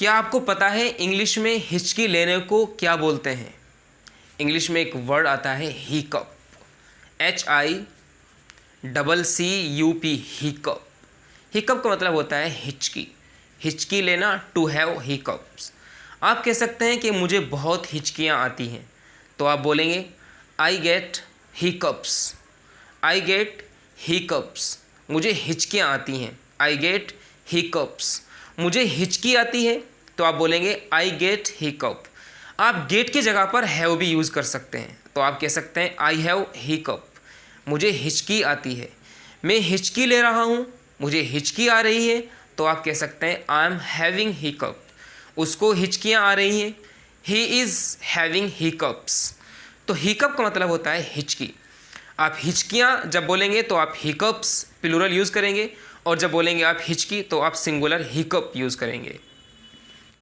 क्या आपको पता है इंग्लिश में हिचकी लेने को क्या बोलते हैं? इंग्लिश में एक वर्ड आता है हिकअप, HICCUP, हिकअप। हिकअप का मतलब होता है हिचकी, हिचकी लेना, टू हैव हिकअप्स। आप कह सकते हैं कि मुझे बहुत हिचकियाँ आती हैं, तो आप बोलेंगे I get hiccups, I get hiccups, मुझे हिचकियाँ आती हैं, आई गेट हिकअप्स। मुझे हिचकी आती है तो आप बोलेंगे आई गेट हिकअप। आप गेट की जगह पर हैव भी यूज़ कर सकते हैं, तो आप कह सकते हैं आई हैव हिकअप, मुझे हिचकी आती है। मैं हिचकी ले रहा हूँ, मुझे हिचकी आ रही है, तो आप कह सकते हैं आई एम हैविंग हिकअप, उसको हिचकियाँ आ रही हैं, ही इज़ हैविंग हिकअप्स। तो हिकअप का मतलब होता है हिचकी। आप हिचकियाँ जब बोलेंगे तो आप हिकअप्स प्लूरल यूज़ करेंगे, और जब बोलेंगे आप हिचकी तो आप सिंगुलर हिकअप यूज़ करेंगे।